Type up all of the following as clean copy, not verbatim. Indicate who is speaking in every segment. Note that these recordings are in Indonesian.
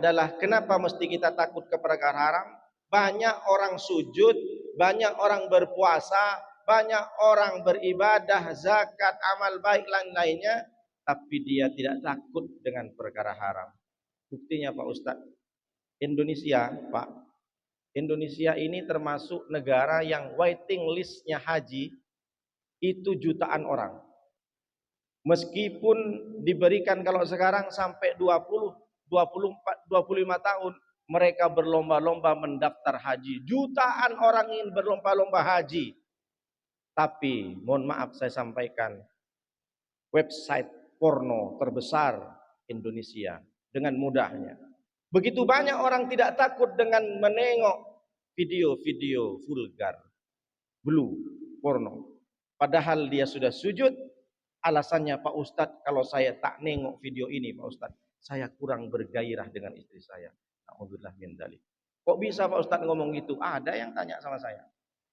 Speaker 1: adalah kenapa mesti kita takut ke perkara haram? Banyak orang sujud, banyak orang berpuasa, banyak orang beribadah, zakat, amal baik lain-lainnya, tapi dia tidak takut dengan perkara haram. Buktinya Pak Ustadz, Indonesia, Pak, Indonesia ini termasuk negara yang waiting listnya haji itu jutaan orang. Meskipun diberikan kalau sekarang sampai 20, 24, 25 tahun, mereka berlomba-lomba mendaftar haji. Jutaan orang ingin berlomba-lomba haji. Tapi mohon maaf saya sampaikan, website porno terbesar Indonesia dengan mudahnya. Begitu banyak orang tidak takut dengan menengok video-video vulgar, blue, porno. Padahal dia sudah sujud, alasannya Pak Ustadz, kalau saya tak nengok video ini Pak Ustadz, saya kurang bergairah dengan istri saya. Alhamdulillah min dzalik. Kok bisa Pak Ustadz ngomong gitu? Ada yang tanya sama saya,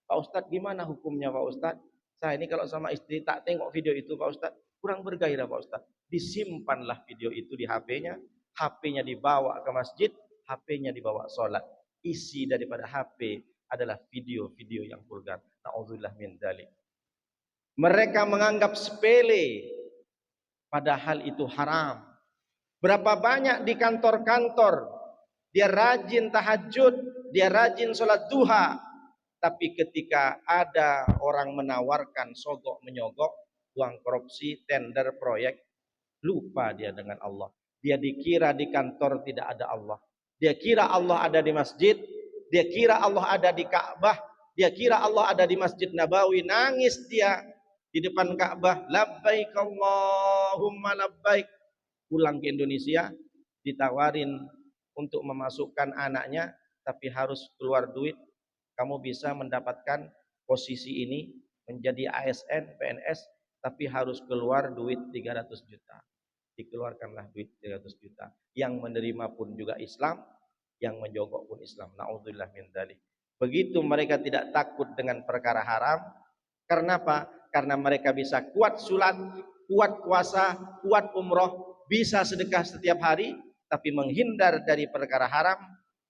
Speaker 1: Pak Ustadz gimana hukumnya Pak Ustadz? Saya ini kalau sama istri tak tengok video itu Pak Ustadz, kurang bergairah Pak Ustadz. Disimpanlah video itu di HP-nya, HP-nya dibawa ke masjid, HP-nya dibawa sholat. Isi daripada HP adalah video-video yang vulgar. Na'udzubillah min dzalik. Mereka menganggap sepele, padahal itu haram. Berapa banyak di kantor-kantor, dia rajin tahajud, dia rajin sholat duha, tapi ketika ada orang menawarkan sogok menyogok, uang korupsi, tender proyek, lupa dia dengan Allah. Dia dikira di kantor tidak ada Allah. Dia kira Allah ada di masjid, dia kira Allah ada di Ka'bah, dia kira Allah ada di Masjid Nabawi, nangis dia di depan Ka'bah, labbaik Allahumma labbaik. Pulang ke Indonesia, ditawarin untuk memasukkan anaknya, tapi harus keluar duit. Kamu bisa mendapatkan posisi ini menjadi ASN, PNS, tapi harus keluar duit 300 juta. Dikeluarkanlah duit 300 juta. Yang menerima pun juga Islam, yang menjogok pun Islam. Na'udzubillah min dzalik. Begitu mereka tidak takut dengan perkara haram. Karena apa? Karena mereka bisa kuat salat, kuat puasa, kuat umroh, bisa sedekah setiap hari, tapi menghindar dari perkara haram,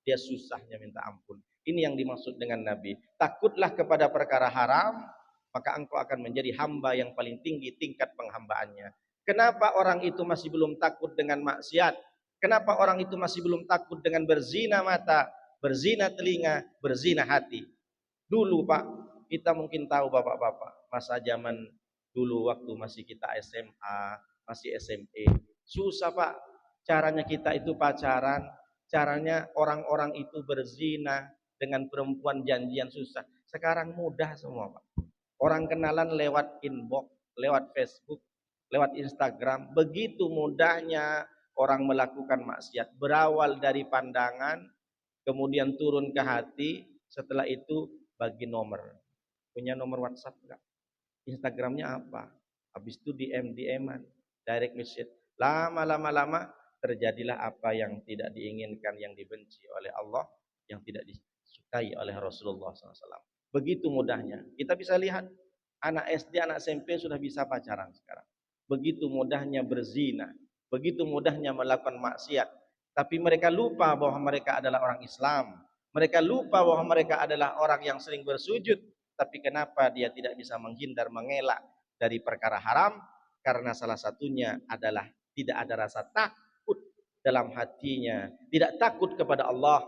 Speaker 1: dia susahnya minta ampun. Ini yang dimaksud dengan Nabi. Takutlah kepada perkara haram, maka engkau akan menjadi hamba yang paling tinggi tingkat penghambaannya. Kenapa orang itu masih belum takut dengan maksiat? Kenapa orang itu masih belum takut dengan berzina mata, berzina telinga, berzina hati? Dulu Pak, kita mungkin tahu bapak-bapak, masa zaman dulu waktu masih kita SMA, masih SMP, susah Pak, caranya kita itu pacaran, caranya orang-orang itu berzina dengan perempuan janjian susah. Sekarang mudah semua Pak. Orang kenalan lewat inbox, lewat Facebook, lewat Instagram, begitu mudahnya orang melakukan maksiat. Berawal dari pandangan, kemudian turun ke hati, setelah itu bagi nomor. Punya nomor WhatsApp enggak? Instagramnya apa? Habis itu DM-an, direct message. Lama-lama terjadilah apa yang tidak diinginkan, yang dibenci oleh Allah, yang tidak disukai oleh Rasulullah SAW. Begitu mudahnya. Kita bisa lihat anak SD, anak SMP sudah bisa pacaran sekarang. Begitu mudahnya berzina, begitu mudahnya melakukan maksiat. Tapi mereka lupa bahwa mereka adalah orang Islam. Mereka lupa bahwa mereka adalah orang yang sering bersujud. Tapi kenapa dia tidak bisa menghindar, mengelak dari perkara haram? Karena salah satunya adalah tidak ada rasa takut dalam hatinya. Tidak takut kepada Allah,